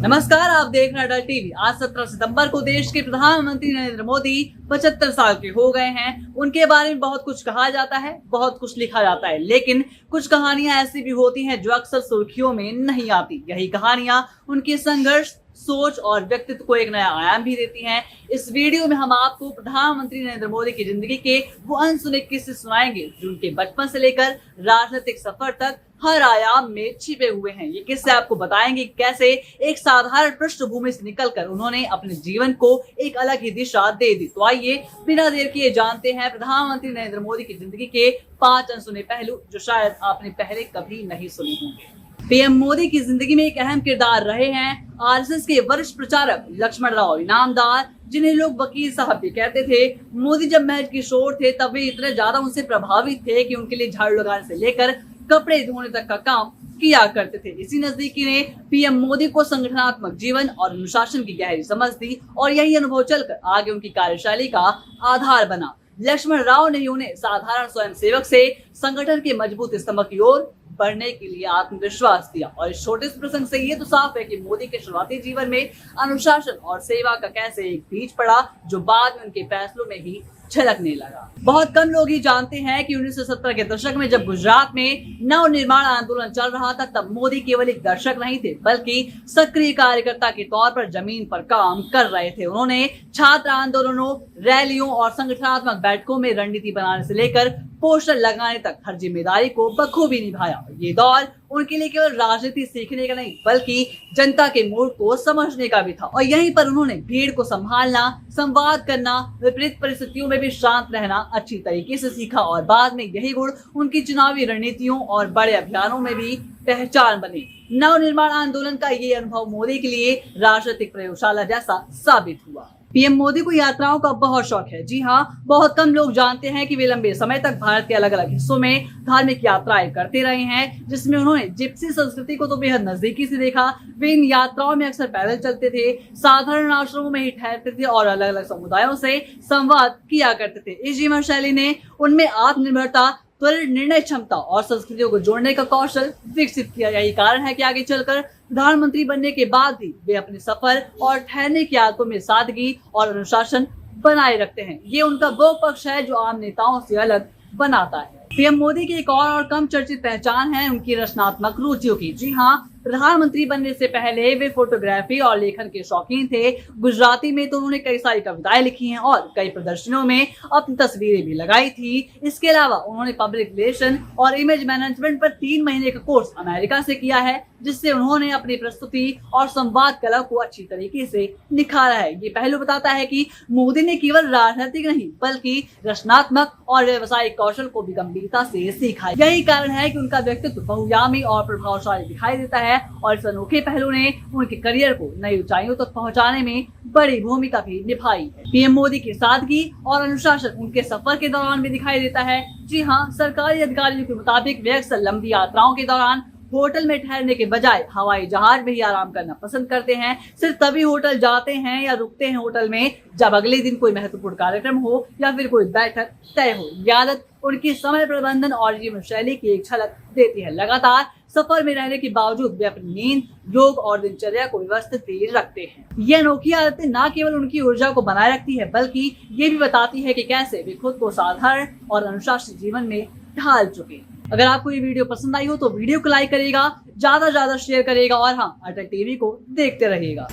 नमस्कार, आप देख रहे हैं अटल टीवी। आज 17 सितंबर को देश के प्रधानमंत्री नरेंद्र मोदी 75 साल के हो गए हैं। उनके बारे में बहुत कुछ कहा जाता है, बहुत कुछ लिखा जाता है, लेकिन कुछ कहानियां ऐसी भी होती हैं जो अक्सर सुर्खियों में नहीं आती। यही कहानियां उनके संघर्ष, सोच और व्यक्तित्व को एक नया आयाम भी देती हैं। इस वीडियो में हम आपको प्रधानमंत्री नरेंद्र मोदी की जिंदगी के वो अनसुने किस्से सुनाएंगे जो उनके बचपन से लेकर राजनीतिक सफर तक हर आयाम में छिपे हुए हैं। ये किस्से आपको बताएंगे कैसे एक साधारण पृष्ठभूमि से निकलकर उन्होंने अपने जीवन को एक अलग ही दिशा दे दी। तो आइए बिना देर किए जानते हैं प्रधानमंत्री नरेंद्र मोदी की जिंदगी के 5 अनसुने पहलू जो शायद आपने पहले कभी नहीं सुने होंगे। पीएम मोदी की जिंदगी में एक अहम किरदार रहे हैं आरएसएस के वरिष्ठ प्रचारक लक्ष्मण राव इनामदार, जिन्हें लोग वकील साहब भी कहते थे। मोदी जब महज किशोर थे तब वे इतने ज्यादा उनसे प्रभावित थे कि उनके लिए झाड़ू लगाने से लेकर कपड़े धोने तक का काम किया करते थे। इसी नजदीकी ने पीएम मोदी को संगठनात्मक जीवन और अनुशासन की गहरी समझ दी और यही अनुभव चलकर आगे उनकी कार्यशैली का आधार बना। लक्ष्मण राव ने उन्हें साधारण स्वयंसेवक से संगठन के मजबूत स्तंभ की ओर बढ़ने के लिए आत्मविश्वास दिया। और इस छोटे से प्रसंग से ये तो साफ है कि मोदी के शुरुआती जीवन में अनुशासन और सेवा का कैसे एक बीज पड़ा जो बाद में उनके फैसलों में ही झलकने लगा। बहुत कम लोग ही जानते हैं कि 1970 के दशक में जब गुजरात में नव निर्माण आंदोलन चल रहा था तब मोदी केवल एक दर्शक नहीं थे बल्कि सक्रिय कार्यकर्ता के तौर पर जमीन पर काम कर रहे थे। उन्होंने छात्र आंदोलनों, रैलियों और संगठनात्मक बैठकों में रणनीति बनाने से लेकर पोस्टर लगाने तक हर जिम्मेदारी को बखूबी निभाया। ये दौर उनके लिए केवल राजनीति सीखने का नहीं बल्कि जनता के मूड को समझने का भी था। और यहीं पर उन्होंने भीड़ को संभालना, संवाद करना, विपरीत परिस्थितियों में भी शांत रहना अच्छी तरीके से सीखा और बाद में यही गुण उनकी चुनावी रणनीतियों और बड़े अभियानों में भी पहचान बने। नवनिर्माण आंदोलन का ये अनुभव मोदी के लिए राजनीतिक प्रयोगशाला जैसा साबित हुआ। पीएम मोदी को यात्राओं का बहुत शौक है। जी हाँ, बहुत कम लोग जानते हैं कि वे लंबे समय तक भारत के अलग अलग हिस्सों में धार्मिक यात्राएं करते रहे हैं, जिसमें उन्होंने जिप्सी संस्कृति को तो बेहद नजदीकी से देखा। वे इन यात्राओं में अक्सर पैदल चलते थे, साधारण आश्रमों में ही ठहरते थे और अलग अलग समुदायों से संवाद किया करते थे। इस जीवन शैली ने उनमें आत्मनिर्भरता, त्वरित निर्णय क्षमता और संस्कृतियों को जोड़ने का कौशल विकसित किया। यही कारण है कि आगे चलकर प्रधानमंत्री बनने के बाद भी वे अपने सफर और ठहरने की आदतों में सादगी और अनुशासन बनाए रखते हैं। ये उनका वो पक्ष है जो आम नेताओं से अलग बनाता है। पीएम मोदी की एक और कम चर्चित पहचान है उनकी रचनात्मक रुचियों की। जी हाँ, प्रधानमंत्री बनने से पहले वे फोटोग्राफी और लेखन के शौकीन थे। गुजराती में तो उन्होंने कई सारी कविताएं लिखी हैं और कई प्रदर्शनों में अपनी तस्वीरें भी लगाई थी। इसके अलावा उन्होंने पब्लिक रिलेशन और इमेज मैनेजमेंट पर 3 महीने का कोर्स अमेरिका से किया है, जिससे उन्होंने अपनी प्रस्तुति और संवाद कला को अच्छी तरीके से निखारा है। ये पहलू बताता है कि मोदी ने केवल राजनीतिक नहीं बल्कि रचनात्मक और व्यवसायिक कौशल को भी गंभीरता से सीखा। यही कारण है कि उनका व्यक्तित्व बहुआयामी और प्रभावशाली दिखाई देता है और इस अनोखे पहलू ने उनके करियर को नई ऊंचाइयों तक पहुंचाने में बड़ी भूमिका भी निभाई है। पीएम मोदी की सादगी और अनुशासन उनके सफर के दौरान भी दिखाई देता है। जी हाँ, सरकारी अधिकारियों के मुताबिक वे अक्सर लंबी यात्राओं के दौरान होटल में ठहरने के बजाय हवाई जहाज में ही आराम करना पसंद करते हैं। सिर्फ तभी होटल जाते हैं या रुकते हैं होटल में जब अगले दिन कोई महत्वपूर्ण कार्यक्रम हो या फिर कोई बैठक तय हो। ये आदत उनकी समय प्रबंधन और जीवन शैली की एक झलक देती है। लगातार सफर में रहने के बावजूद वे अपनी नींद, योग और दिनचर्या को व्यवस्थित भी रखते हैं। ये अनोखी आदतें न केवल उनकी ऊर्जा को बनाए रखती है बल्कि ये भी बताती है कि कैसे वे खुद को साधारण और अनुशासित जीवन में ढाल चुके। अगर आपको ये वीडियो पसंद आई हो तो वीडियो को लाइक करिएगा, ज्यादा से ज्यादा शेयर करिएगा और हाँ, अटल टीवी को देखते रहिएगा।